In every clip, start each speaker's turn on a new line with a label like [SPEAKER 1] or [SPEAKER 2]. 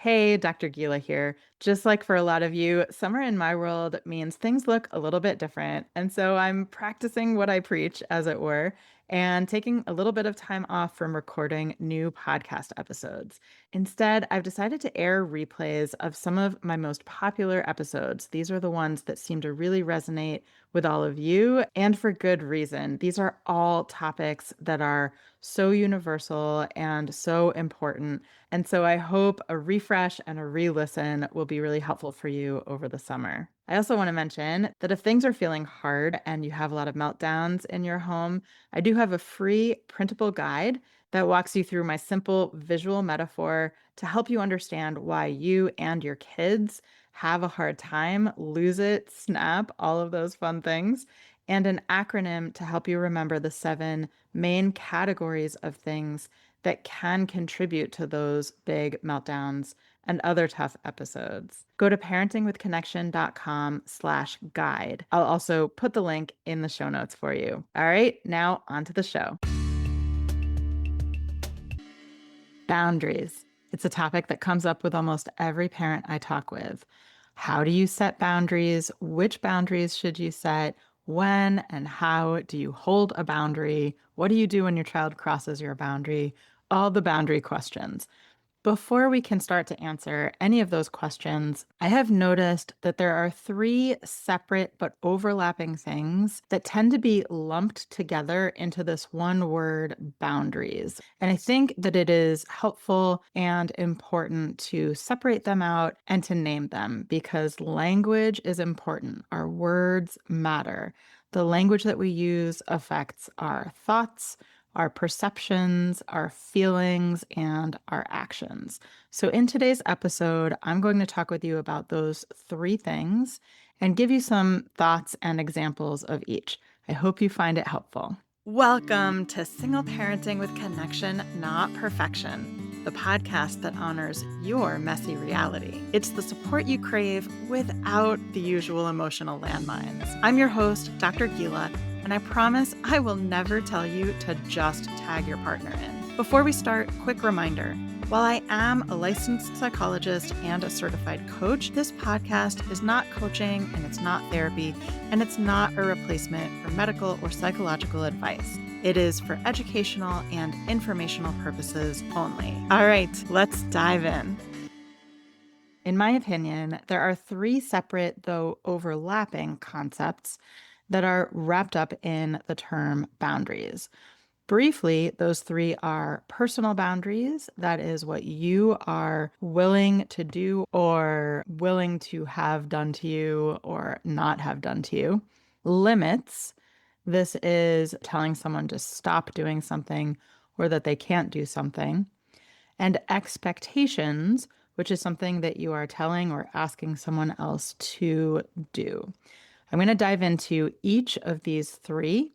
[SPEAKER 1] Hey, Dr. Gila here. Just like for a lot of you, summer in my world means things look a little bit different. And so I'm practicing what I preach, as it were, and taking a little bit of time off from recording new podcast episodes. Instead, I've decided to air replays of some of my most popular episodes. These are the ones that seem to really resonate with all of you, and for good reason. These are all topics that are so universal and so important, and so I hope a refresh and a re-listen will be really helpful for you over the summer. I also want to mention that if things are feeling hard and you have a lot of meltdowns in your home, I do have a free printable guide that walks you through my simple visual metaphor to help you understand why you and your kids have a hard time, lose it, snap, all of those fun things, and an acronym to help you remember the 7 main categories of things that can contribute to those big meltdowns and other tough episodes. Go to parentingwithconnection.com/guide. I'll also put the link in the show notes for you. All right, now on to the show. Boundaries. It's a topic that comes up with almost every parent I talk with. How do you set boundaries? Which boundaries should you set? When and how do you hold a boundary? What do you do when your child crosses your boundary? All the boundary questions. Before we can start to answer any of those questions, I have noticed that there are 3 separate but overlapping things that tend to be lumped together into this one word, boundaries. And I think that it is helpful and important to separate them out and to name them because language is important. Our words matter. The language that we use affects our thoughts, our perceptions, our feelings, and our actions. So, in today's episode, I'm going to talk with you about those 3 things and give you some thoughts and examples of each. I hope you find it helpful. Welcome to Single Parenting with Connection, Not Perfection, the podcast that honors your messy reality. It's the support you crave without the usual emotional landmines. I'm your host, Dr. Gila, and I promise I will never tell you to just tag your partner in. Before we start, quick reminder. While I am a licensed psychologist and a certified coach, this podcast is not coaching and it's not therapy and it's not a replacement for medical or psychological advice. It is for educational and informational purposes only. All right, let's dive in. In my opinion, there are 3 separate, though overlapping, concepts that are wrapped up in the term boundaries. Briefly, those 3 are personal boundaries. That is what you are willing to do or willing to have done to you or not have done to you. Limits. This is telling someone to stop doing something or that they can't do something. And expectations, which is something that you are telling or asking someone else to do. I'm going to dive into each of these 3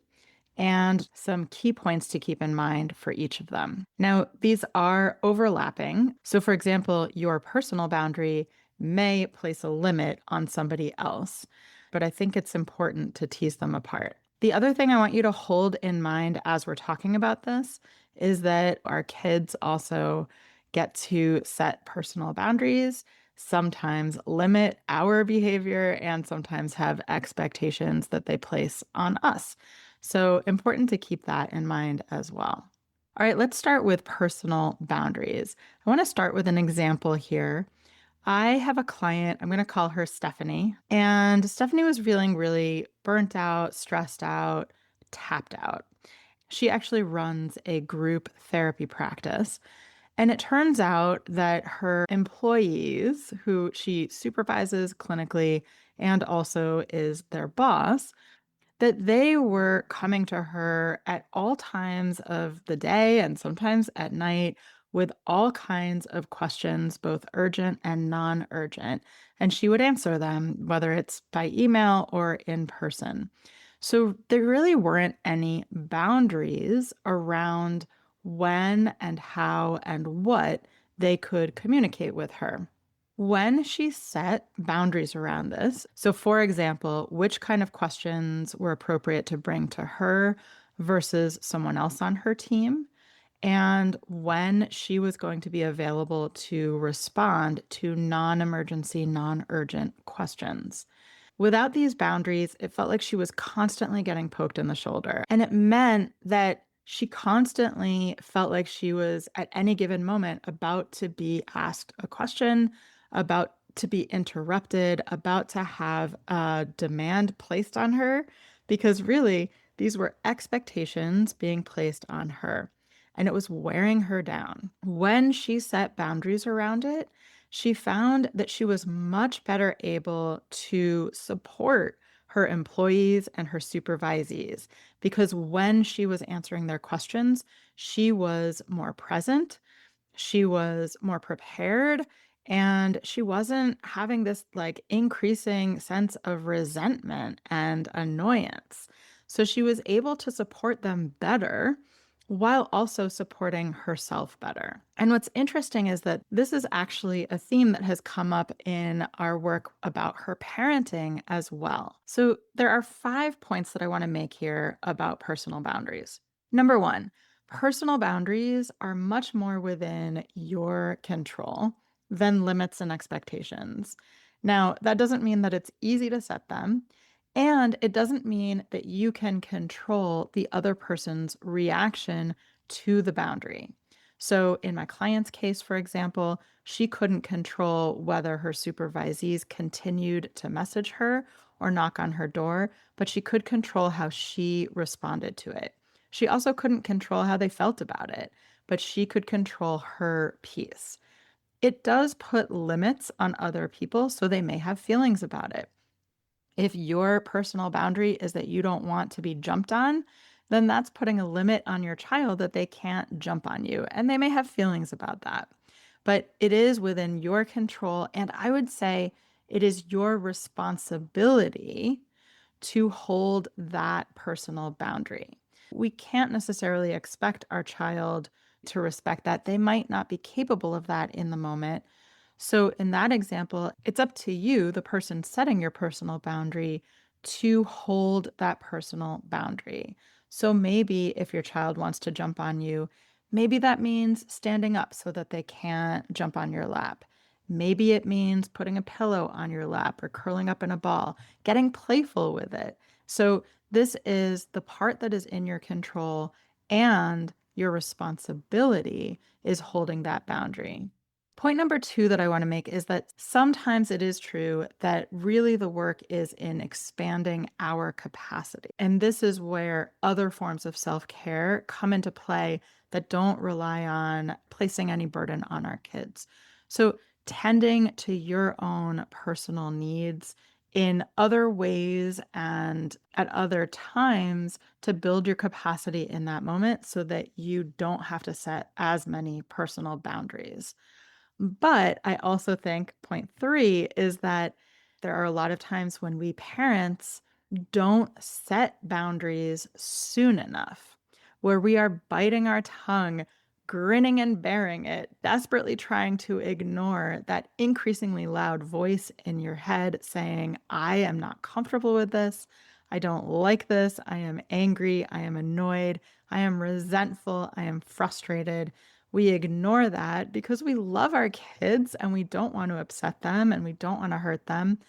[SPEAKER 1] and some key points to keep in mind for each of them. Now, these are overlapping. So, for example, your personal boundary may place a limit on somebody else, but I think it's important to tease them apart. The other thing I want you to hold in mind as we're talking about this is that our kids also get to set personal boundaries, sometimes limit our behavior, and sometimes have expectations that they place on us. So important to keep that in mind as well. All right, let's start with personal boundaries. I want to start with an example here. I have a client, I'm going to call her Stephanie, and Stephanie was feeling really burnt out, stressed out, tapped out. She actually runs a group therapy practice. And it turns out that her employees, who she supervises clinically and also is their boss, that they were coming to her at all times of the day and sometimes at night with all kinds of questions, both urgent and non-urgent. And she would answer them, whether it's by email or in person. So there really weren't any boundaries around when and how and what they could communicate with her. When she set boundaries around this, so for example, which kind of questions were appropriate to bring to her versus someone else on her team, and when she was going to be available to respond to non-emergency, non-urgent questions. Without these boundaries, it felt like she was constantly getting poked in the shoulder. And it meant that she constantly felt like she was at any given moment about to be asked a question, about to be interrupted, about to have a demand placed on her, because really these were expectations being placed on her. And it was wearing her down. When she set boundaries around it, she found that she was much better able to support her employees and her supervisees because when she was answering their questions, she was more present, she was more prepared, and she wasn't having this like increasing sense of resentment and annoyance. So she was able to support them better while also supporting herself better. And what's interesting is that this is actually a theme that has come up in our work about her parenting as well. So there are 5 points that I want to make here about personal boundaries. Number one, personal boundaries are much more within your control than limits and expectations. Now, that doesn't mean that it's easy to set them. And it doesn't mean that you can control the other person's reaction to the boundary. So, in my client's case, for example, she couldn't control whether her supervisees continued to message her or knock on her door, but she could control how she responded to it. She also couldn't control how they felt about it, but she could control her piece. It does put limits on other people, so they may have feelings about it. If your personal boundary is that you don't want to be jumped on, then that's putting a limit on your child that they can't jump on you. And they may have feelings about that. But it is within your control. And I would say it is your responsibility to hold that personal boundary. We can't necessarily expect our child to respect that. They might not be capable of that in the moment. So, in that example, it's up to you, the person setting your personal boundary, to hold that personal boundary. So, maybe if your child wants to jump on you, maybe that means standing up so that they can't jump on your lap. Maybe it means putting a pillow on your lap or curling up in a ball, getting playful with it. So, this is the part that is in your control, and your responsibility is holding that boundary. Point number two that I want to make is that sometimes it is true that really the work is in expanding our capacity. And this is where other forms of self care come into play that don't rely on placing any burden on our kids. So, tending to your own personal needs in other ways and at other times to build your capacity in that moment so that you don't have to set as many personal boundaries. But I also think point three is that there are a lot of times when we parents don't set boundaries soon enough, where we are biting our tongue, grinning and bearing it, desperately trying to ignore that increasingly loud voice in your head saying, I am not comfortable with this. I don't like this. I am angry. I am annoyed. I am resentful. I am frustrated. We ignore that because we love our kids and we don't want to upset them and we don't want to hurt them.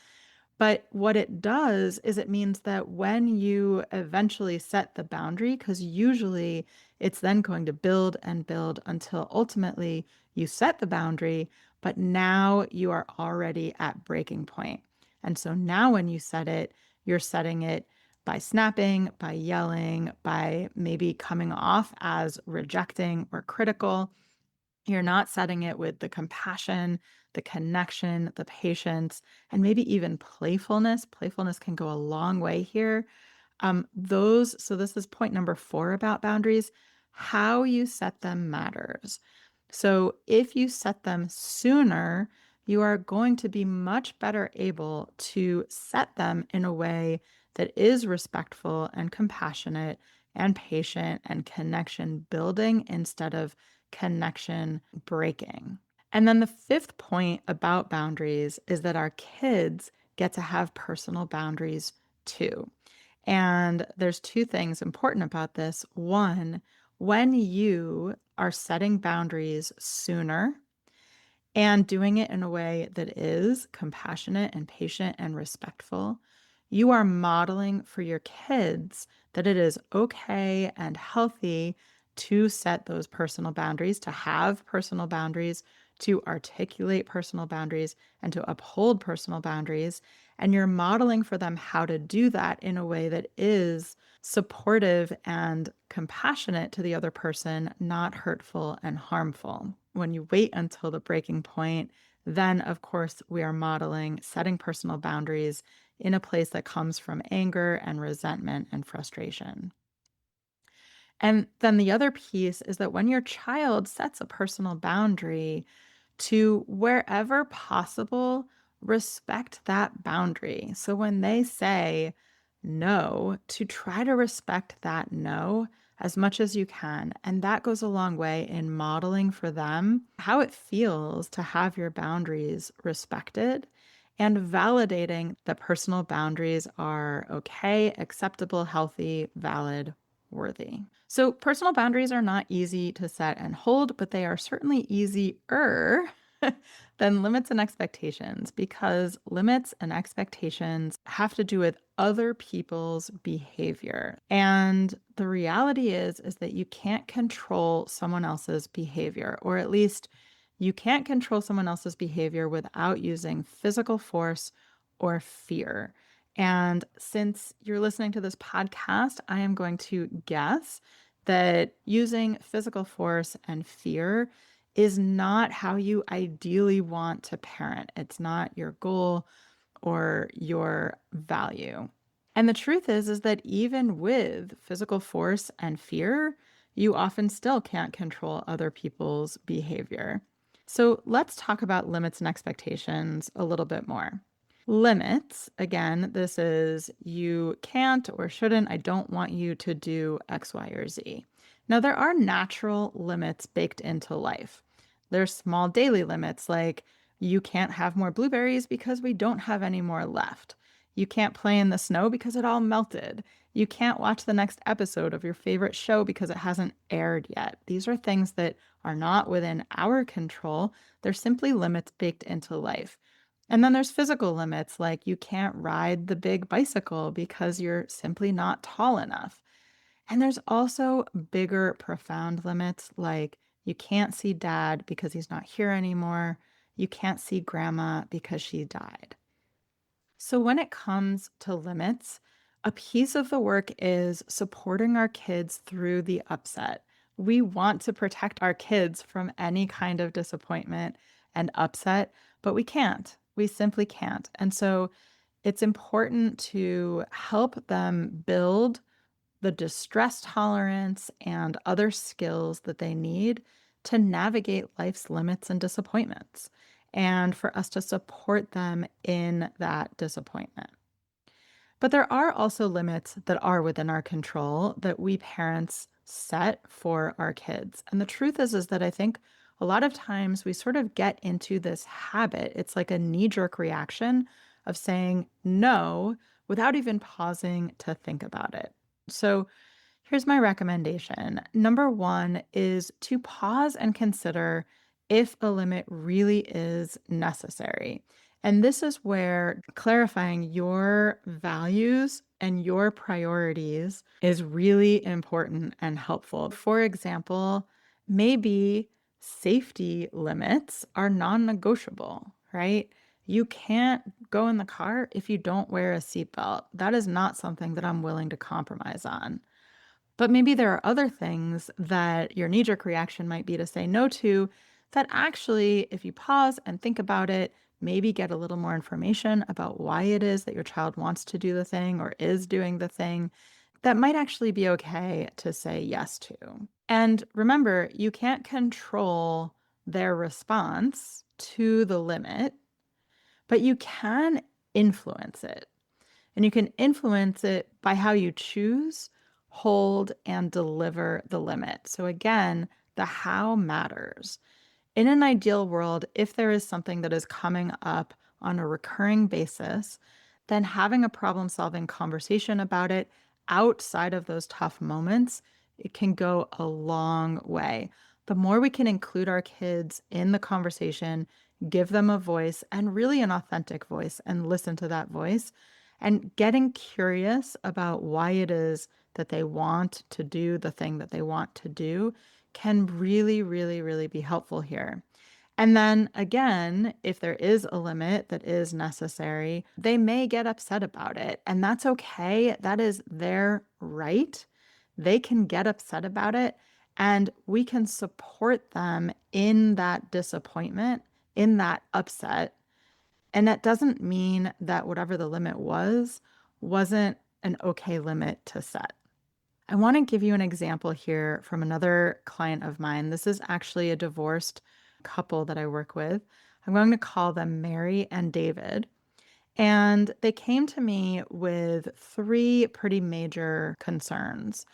[SPEAKER 1] But what it does is it means that when you eventually set the boundary, because usually it's then going to build and build until ultimately you set the boundary, but now you are already at breaking point. And so now when you set it, you're setting it by snapping, by yelling, by maybe coming off as rejecting or critical. You're not setting it with the compassion, the connection, the patience, and maybe even playfulness. Playfulness can go a long way here. So this is point number four about boundaries. How you set them matters. So if you set them sooner, you are going to be much better able to set them in a way that is respectful and compassionate and patient and connection building instead of connection breaking. And then the fifth point about boundaries is that our kids get to have personal boundaries too. And there's two things important about this. One, when you are setting boundaries sooner and doing it in a way that is compassionate and patient and respectful, you are modeling for your kids that it is okay and healthy to set those personal boundaries, to have personal boundaries, to articulate personal boundaries, and to uphold personal boundaries. And you're modeling for them how to do that in a way that is supportive and compassionate to the other person, not hurtful and harmful. When you wait until the breaking point, then of course we are modeling setting personal boundaries in a place that comes from anger and resentment and frustration. And then the other piece is that when your child sets a personal boundary, to wherever possible, respect that boundary. So when they say no, to try to respect that no as much as you can. And that goes a long way in modeling for them how it feels to have your boundaries respected and validating that personal boundaries are okay, acceptable, healthy, valid, worthy. So, personal boundaries are not easy to set and hold, but they are certainly easier than limits and expectations because limits and expectations have to do with other people's behavior. And the reality is that you can't control someone else's behavior, or at least you can't control someone else's behavior without using physical force or fear. And since you're listening to this podcast, I am going to guess that using physical force and fear is not how you ideally want to parent. It's not your goal or your value. And the truth is that even with physical force and fear, you often still can't control other people's behavior. So let's talk about limits and expectations a little bit more. Limits, again, this is you can't or shouldn't, I don't want you to do X, Y, or Z. Now, there are natural limits baked into life. There's small daily limits like you can't have more blueberries because we don't have any more left. You can't play in the snow because it all melted. You can't watch the next episode of your favorite show because it hasn't aired yet. These are things that are not within our control. They're simply limits baked into life. And then there's physical limits, like you can't ride the big bicycle because you're simply not tall enough. And there's also bigger, profound limits, like you can't see dad because he's not here anymore. You can't see grandma because she died. So when it comes to limits, a piece of the work is supporting our kids through the upset. We want to protect our kids from any kind of disappointment and upset, but we can't. We simply can't. And so it's important to help them build the distress tolerance and other skills that they need to navigate life's limits and disappointments, and for us to support them in that disappointment. But there are also limits that are within our control that we parents set for our kids. And the truth is that I think a lot of times we sort of get into this habit. It's like a knee-jerk reaction of saying no without even pausing to think about it. So here's my recommendation. Number one is to pause and consider if a limit really is necessary. And this is where clarifying your values and your priorities is really important and helpful. For example, maybe safety limits are non negotiable, right? You can't go in the car if you don't wear a seatbelt. That is not something that I'm willing to compromise on. But maybe there are other things that your knee jerk reaction might be to say no to that actually, if you pause and think about it, maybe get a little more information about why it is that your child wants to do the thing or is doing the thing, that might actually be okay to say yes to. And remember, you can't control their response to the limit, but you can influence it. And you can influence it by how you choose, hold, and deliver the limit. So again, the how matters. In an ideal world, if there is something that is coming up on a recurring basis, then having a problem-solving conversation about it outside of those tough moments, it can go a long way. The more we can include our kids in the conversation, give them a voice and really an authentic voice and listen to that voice and getting curious about why it is that they want to do the thing that they want to do can really, really, really be helpful here. And then again, if there is a limit that is necessary, they may get upset about it. And that's okay. That is their right. They can get upset about it, and we can support them in that disappointment, in that upset. And that doesn't mean that whatever the limit wasn't an okay limit to set. I want to give you an example here from another client of mine. This is actually a divorced couple that I work with. I'm going to call them Mary and David. And they came to me with three pretty major concerns.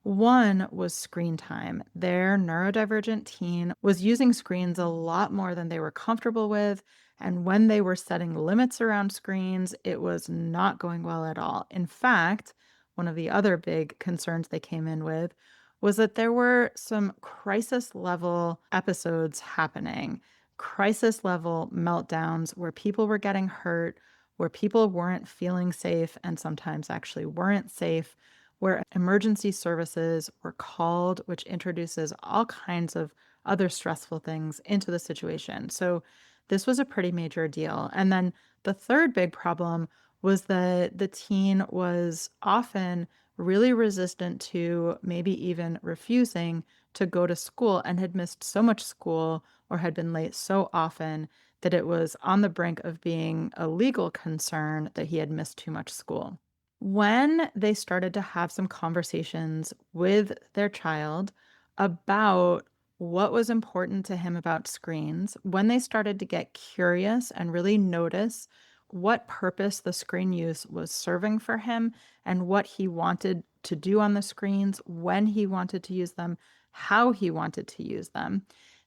[SPEAKER 1] One was screen time. Their neurodivergent teen was using screens a lot more than they were comfortable with. And when they were setting limits around screens, it was not going well at all. In fact, one of the other big concerns they came in with was that there were some crisis level episodes happening, crisis level meltdowns where people were getting hurt, where people weren't feeling safe and sometimes actually weren't safe, where emergency services were called, which introduces all kinds of other stressful things into the situation. So this was a pretty major deal. And then the third big problem was that the teen was often really resistant to maybe even refusing to go to school and had missed so much school or had been late so often that it was on the brink of being a legal concern that he had missed too much school. When they started to have some conversations with their child about what was important to him about screens, when they started to get curious and really notice what purpose the screen use was serving for him and what he wanted to do on the screens, when he wanted to use them, how he wanted to use them,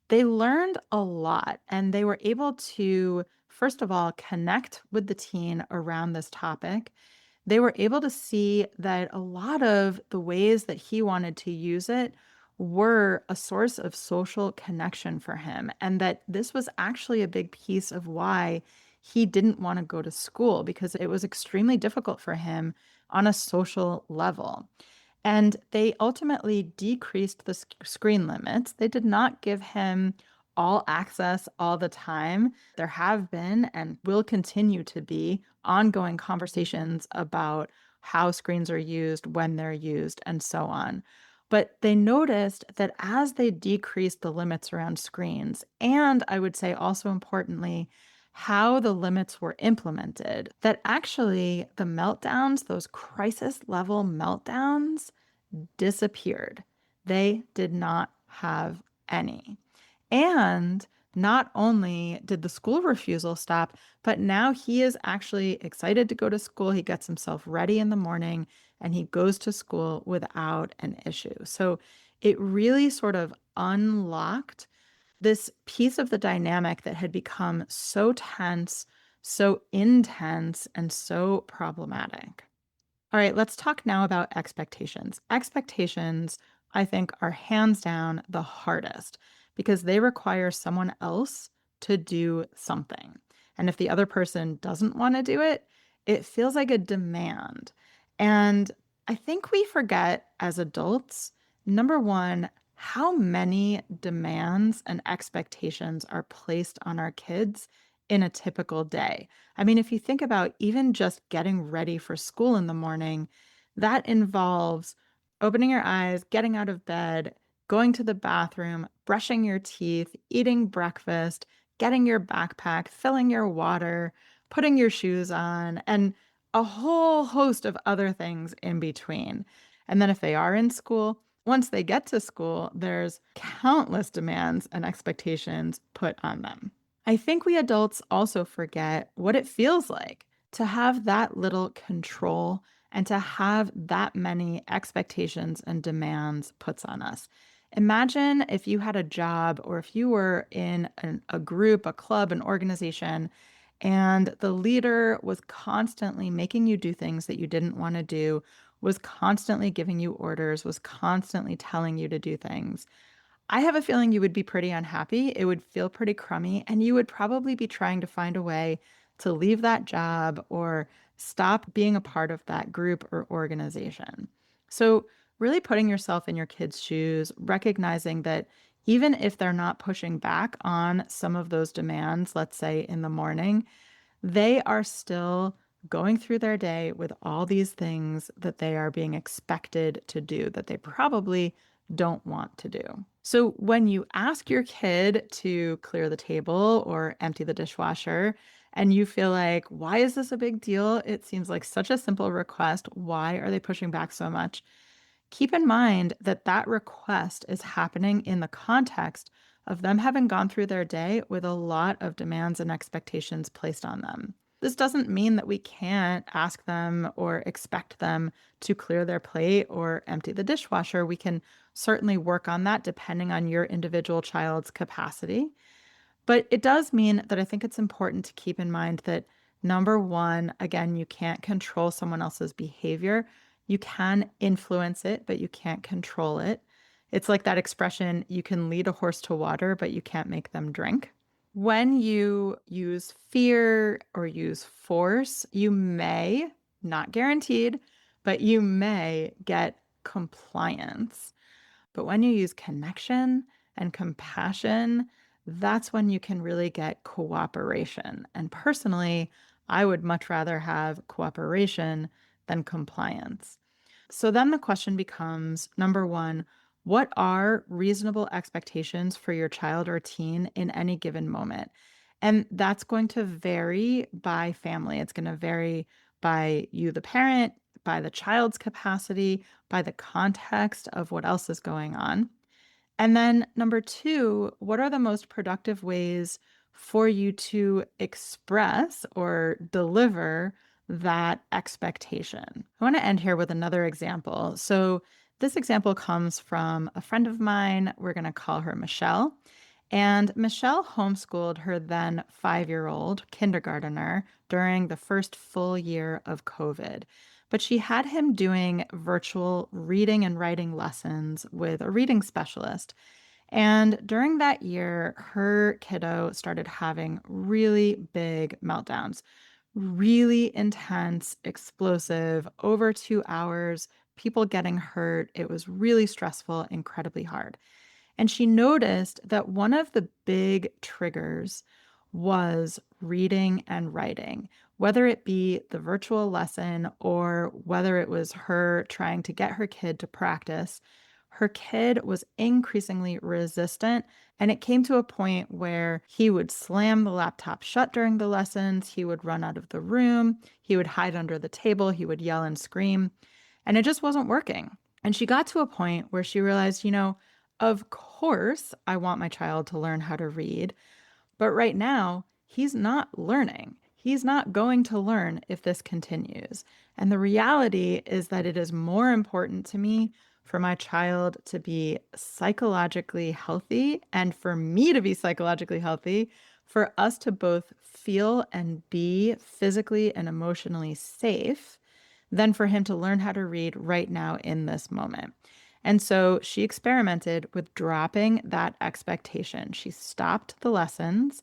[SPEAKER 1] they learned a lot and they were able to, first of all, connect with the teen around this topic. They were able to see that a lot of the ways that he wanted to use it were a source of social connection for him, and that this was actually a big piece of why he didn't want to go to school because it was extremely difficult for him on a social level. And they ultimately decreased the screen limits. They did not give him all access all the time. There have been and will continue to be ongoing conversations about how screens are used, when they're used, and so on. But they noticed that as they decreased the limits around screens, and I would say also importantly, how the limits were implemented, that actually the meltdowns, those crisis level meltdowns, disappeared. They did not have any. And not only did the school refusal stop, but now he is actually excited to go to school. He gets himself ready in the morning and he goes to school without an issue. So it really sort of unlocked this piece of the dynamic that had become so tense, so intense, and so problematic. All right, let's talk now about expectations. Expectations, I think, are hands down the hardest because they require someone else to do something. And if the other person doesn't want to do it, it feels like a demand. And I think we forget as adults, number one, how many demands and expectations are placed on our kids in a typical day. I mean, if you think about even just getting ready for school in the morning, that involves opening your eyes, getting out of bed, going to the bathroom, brushing your teeth, eating breakfast, getting your backpack, filling your water, putting your shoes on, and a whole host of other things in between. And then if they are in school, once they get to school, there's countless demands and expectations put on them. I think we adults also forget what it feels like to have that little control and to have that many expectations and demands puts on us. Imagine if you had a job or if you were in a group, a club, an organization, and the leader was constantly making you do things that you didn't want to do, was constantly giving you orders, was constantly telling you to do things. I have a feeling you would be pretty unhappy. It would feel pretty crummy, and you would probably be trying to find a way to leave that job or stop being a part of that group or organization. So, really putting yourself in your kids' shoes, recognizing that even if they're not pushing back on some of those demands, let's say in the morning, they are still going through their day with all these things that they are being expected to do that they probably don't want to do. So when you ask your kid to clear the table or empty the dishwasher, and you feel like, why is this a big deal? It seems like such a simple request. Why are they pushing back so much? Keep in mind that that request is happening in the context of them having gone through their day with a lot of demands and expectations placed on them. This doesn't mean that we can't ask them or expect them to clear their plate or empty the dishwasher. We can certainly work on that depending on your individual child's capacity. But it does mean that I think it's important to keep in mind that number one, again, you can't control someone else's behavior. You can influence it, but you can't control it. It's like that expression, you can lead a horse to water, but you can't make them drink. When you use fear or use force, you may, not guaranteed, but you may get compliance. But when you use connection and compassion, that's when you can really get cooperation. And personally, I would much rather have cooperation than compliance. So then the question becomes number one, what are reasonable expectations for your child or teen in any given moment? And that's going to vary by family. It's going to vary by you, the parent, by the child's capacity, by the context of what else is going on. And then number two, what are the most productive ways for you to express or deliver that expectation? I want to end here with another example. So this example comes from a friend of mine. We're going to call her Michelle. And Michelle homeschooled her then 5-year-old kindergartner during the first full year of COVID. But she had him doing virtual reading and writing lessons with a reading specialist. And during that year, her kiddo started having really big meltdowns, really intense, explosive, over 2 hours, people getting hurt. It was really stressful, incredibly hard. And she noticed that one of the big triggers was reading and writing, whether it be the virtual lesson or whether it was her trying to get her kid to practice. Her kid was increasingly resistant, and it came to a point where he would slam the laptop shut during the lessons, he would run out of the room, he would hide under the table, he would yell and scream, and it just wasn't working. And she got to a point where she realized, of course, I want my child to learn how to read, but right now, he's not learning. He's not going to learn if this continues. And the reality is that it is more important to me for my child to be psychologically healthy and for me to be psychologically healthy, for us to both feel and be physically and emotionally safe than for him to learn how to read right now in this moment. And so she experimented with dropping that expectation. She stopped the lessons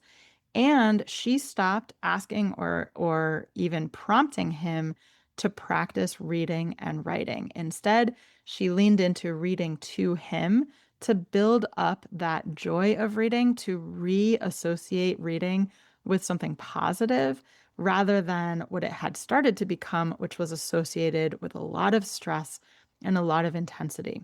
[SPEAKER 1] and she stopped asking or even prompting him to practice reading and writing. Instead, she leaned into reading to him to build up that joy of reading, to reassociate reading with something positive rather than what it had started to become, which was associated with a lot of stress and a lot of intensity.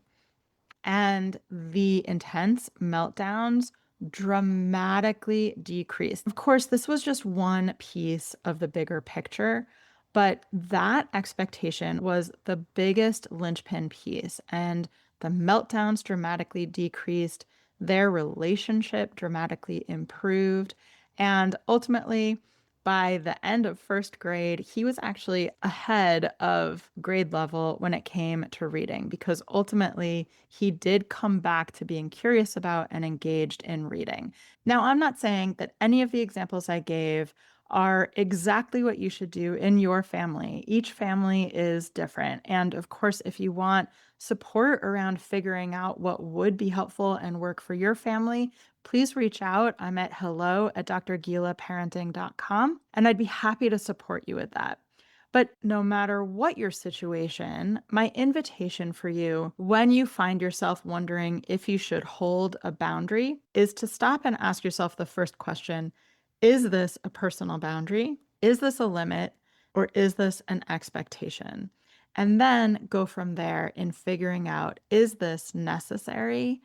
[SPEAKER 1] And the intense meltdowns dramatically decreased. Of course, this was just one piece of the bigger picture, but that expectation was the biggest linchpin piece. And the meltdowns dramatically decreased, their relationship dramatically improved, and ultimately, by the end of first grade, he was actually ahead of grade level when it came to reading because ultimately he did come back to being curious about and engaged in reading. Now, I'm not saying that any of the examples I gave are exactly what you should do in your family. Each family is different. And of course, if you want support around figuring out what would be helpful and work for your family, please reach out. I'm at hello@drgilaparenting.com, and I'd be happy to support you with that. But no matter what your situation, my invitation for you when you find yourself wondering if you should hold a boundary is to stop and ask yourself the first question: is this a personal boundary? Is this a limit? Or is this an expectation? And then go from there in figuring out, is this necessary?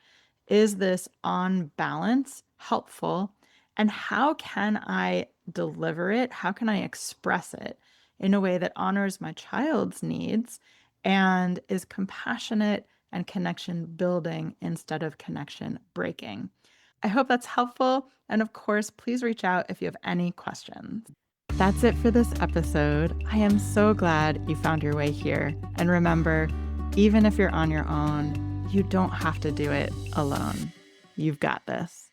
[SPEAKER 1] Is this on balance helpful? And how can I deliver it? How can I express it in a way that honors my child's needs and is compassionate and connection building instead of connection breaking? I hope that's helpful. And of course, please reach out if you have any questions. That's it for this episode. I am so glad you found your way here. And remember, even if you're on your own, you don't have to do it alone. You've got this.